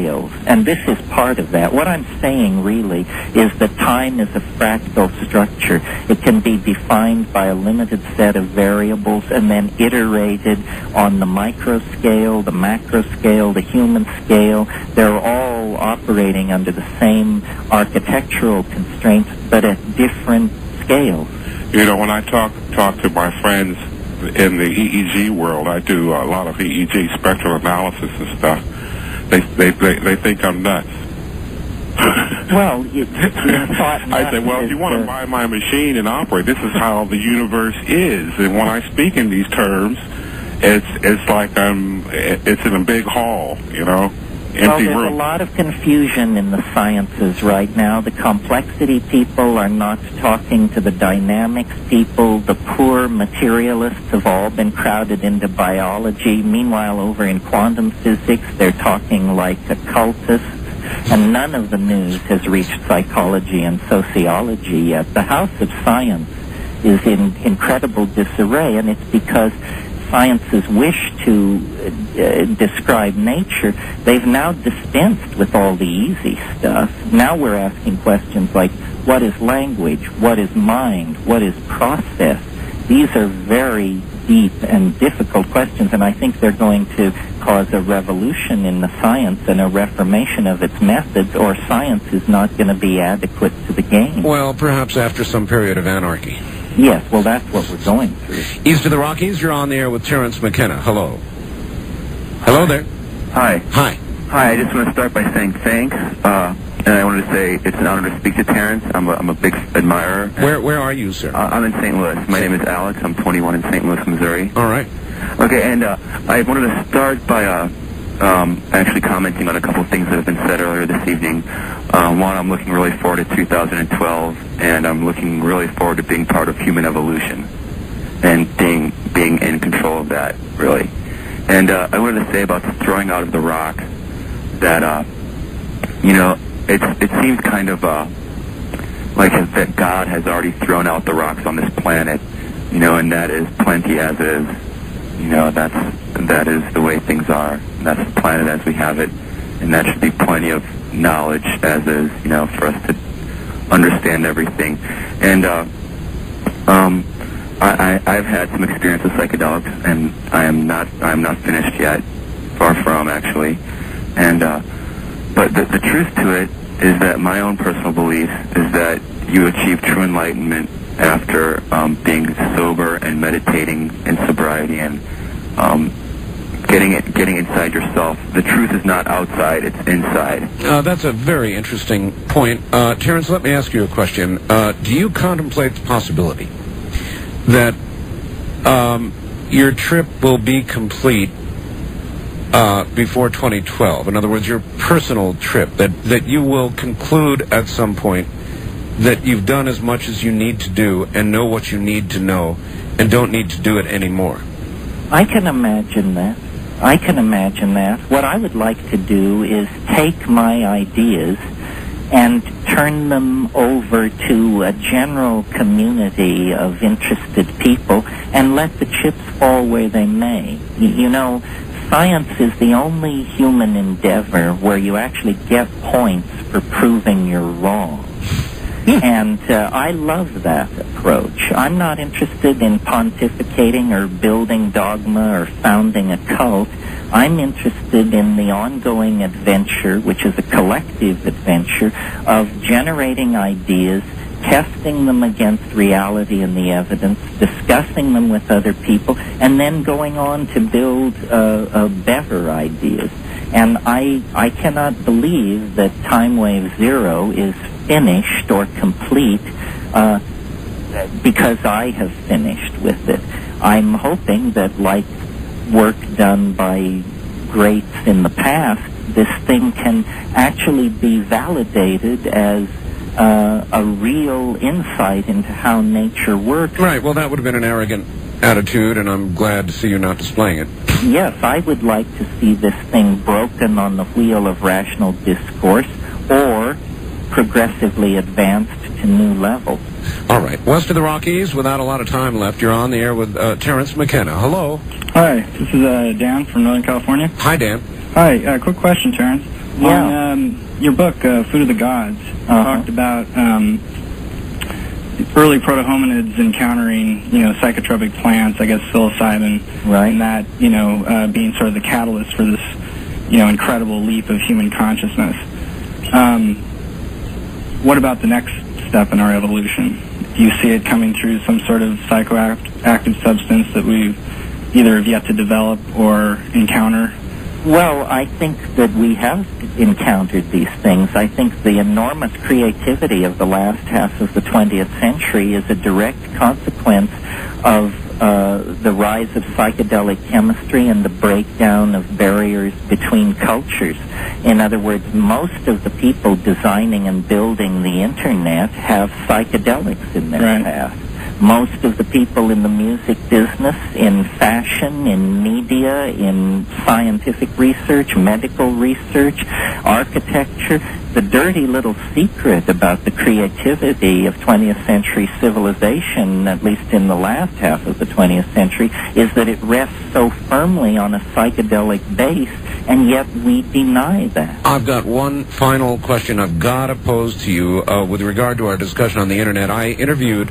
scales, and this is part of that. What I'm saying really is that time is a fractal structure. It can be defined by a limited set of variables and then iterated on the micro scale, the macro scale, the human scale. They're all operating under the same architectural constraints, but at different scales. You know, when I talk to my friends in the EEG world, I do a lot of EEG spectral analysis and stuff. They think I'm nuts. Well, I say, well, if you want to buy my machine and operate, this is how the universe is. And when I speak in these terms, it's like it's in a big hall, you know. Well, there's a lot of confusion in the sciences right now. The complexity people are not talking to the dynamics people. The poor materialists have all been crowded into biology. Meanwhile, over in quantum physics, they're talking like occultists. And none of the news has reached psychology and sociology yet. The house of science is in incredible disarray, and it's because science's wish to describe nature, they've now dispensed with all the easy stuff. Now we're asking questions like, what is language? What is mind? What is process? These are very deep and difficult questions, and I think they're going to cause a revolution in the science and a reformation of its methods, or science is not going to be adequate to the game. Well, perhaps after some period of anarchy. Yes, well, that's what we're going through. East of the Rockies, you're on the air with Terence McKenna. Hello. Hello there. Hi. Hi. Hi, I just want to start by saying thanks. And I wanted to say it's an honor to speak to Terence. I'm a big admirer. Where are you, sir? I'm in St. Louis. My name is Alex. I'm 21 in St. Louis, Missouri. All right. Okay, and I wanted to start by actually commenting on a couple of things that have been said earlier this evening. One, I'm looking really forward to 2012, and I'm looking really forward to being part of human evolution and being in control of that, really. And I wanted to say about the throwing out of the rock that, you know, it seems kind of like that God has already thrown out the rocks on this planet, you know, and that is plenty as is. You know, that is the way things are. That's the planet as we have it, and that should be plenty of knowledge as is, you know, for us to understand everything. And I've had some experience with psychedelics, and I'm not finished yet, far from actually. And but the truth to it is that my own personal belief is that you achieve true enlightenment after being sober and meditating in sobriety and getting inside yourself. The truth is not outside; it's inside. That's a very interesting point, Terence. Let me ask you a question. Do you contemplate the possibility that your trip will be complete before 2012? In other words, your personal trip, that you will conclude at some point that you've done as much as you need to do and know what you need to know and don't need to do it anymore? I can imagine that. What I would like to do is take my ideas and turn them over to a general community of interested people and let the chips fall where they may. You know, science is the only human endeavor where you actually get points for proving you're wrong. And I love that approach. I'm not interested in pontificating or building dogma or founding a cult. I'm interested in the ongoing adventure, which is a collective adventure, of generating ideas, testing them against reality and the evidence, discussing them with other people, and then going on to build better ideas. And I cannot believe that Time Wave Zero is finished or complete because I have finished with it. I'm hoping that, like work done by greats in the past, this thing can actually be validated as a real insight into how nature works. Right, well, that would have been an arrogant attitude, and I'm glad to see you're not displaying it. Yes, I would like to see this thing broken on the wheel of rational discourse, or progressively advanced to new levels. All right. West of the Rockies, without a lot of time left, you're on the air with Terence McKenna. Hello. Hi, this is Dan from Northern California. Hi, Dan. Hi, quick question, Terence. Yeah. On your book, Food of the Gods, talked about early proto-hominids encountering, psychotropic plants, I guess psilocybin, Right. and that, being sort of the catalyst for this, incredible leap of human consciousness. What about the next step in our evolution? Do you see it coming through some sort of psychoactive substance that we either have yet to develop or encounter? Well, I think that we have encountered these things. I think the enormous creativity of the last half of the 20th century is a direct consequence of the rise of psychedelic chemistry and the breakdown of barriers between cultures. In other words, most of the people designing and building the Internet have psychedelics in their past. Most of the people in the music business, in fashion, in media, in scientific research, medical research, architecture, the dirty little secret about the creativity of 20th century civilization, at least in the last half of the 20th century, is that it rests so firmly on a psychedelic base, and yet we deny that. I've got one final question I've got to pose to you with regard to our discussion on the Internet. I interviewed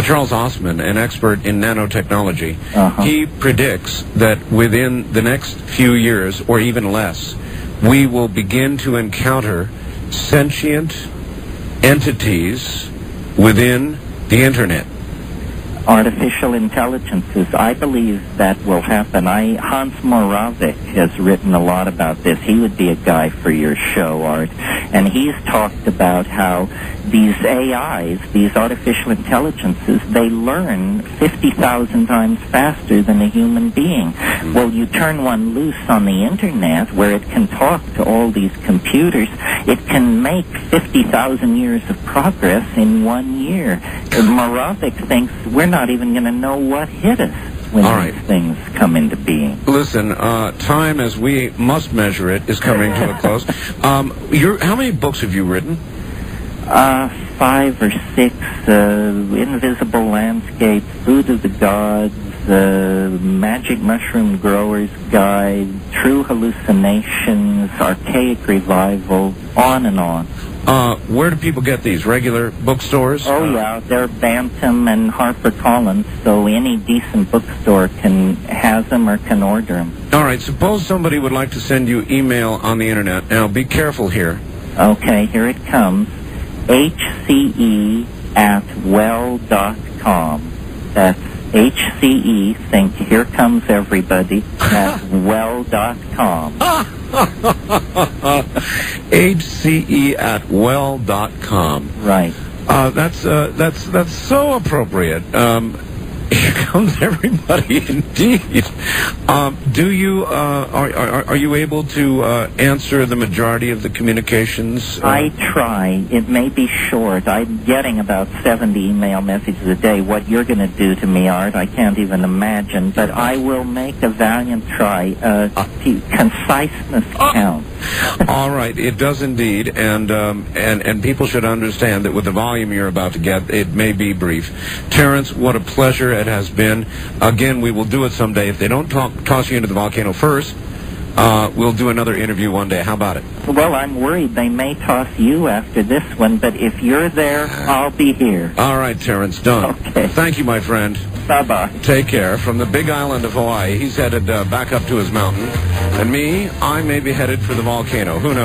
Charles Osman, an expert in nanotechnology. He predicts that within the next few years, or even less, we will begin to encounter sentient entities within the Internet. Artificial intelligences, I believe that will happen. Hans Moravec has written a lot about this. He would be a guy for your show, Art. And he's talked about how these AIs, these artificial intelligences, they learn 50,000 times faster than a human being. Well, you turn one loose on the Internet where it can talk to all these computers, it can make 50,000 years of progress in 1 year. Moravec thinks we're not even going to know what hit us when these things come into being. Listen, time as we must measure it is coming to a close. How many books have you written? 5 or 6. Invisible Landscape, Food of the Gods, Magic Mushroom Grower's Guide, True Hallucinations, Archaic Revival, on and on. Where do people get these? Regular bookstores? Oh, yeah. They're Bantam and HarperCollins, so any decent bookstore has them or can order them. All right. Suppose somebody would like to send you email on the Internet. Now, be careful here. Okay, here it comes. HCE@well.com. That's HCE, think here comes everybody, at well.com. HCE@well.com. Right. That's so appropriate. Here comes everybody, indeed. Do you are you able to answer the majority of the communications? I try. It may be short. I'm getting about 70 email messages a day. What you're going to do to me, Art, I can't even imagine. But I will make a valiant try. Conciseness counts. All right, it does indeed, and people should understand that with the volume you're about to get, it may be brief. Terence, what a pleasure it has been. Again, we will do it someday. If they don't toss you into the volcano first, we'll do another interview one day. How about it? Well, I'm worried they may toss you after this one, but if you're there, I'll be here. All right, Terence, done. Okay. Thank you, my friend. Bye-bye. Take care. From the big island of Hawaii, he's headed back up to his mountain. And me, I may be headed for the volcano. Who knows?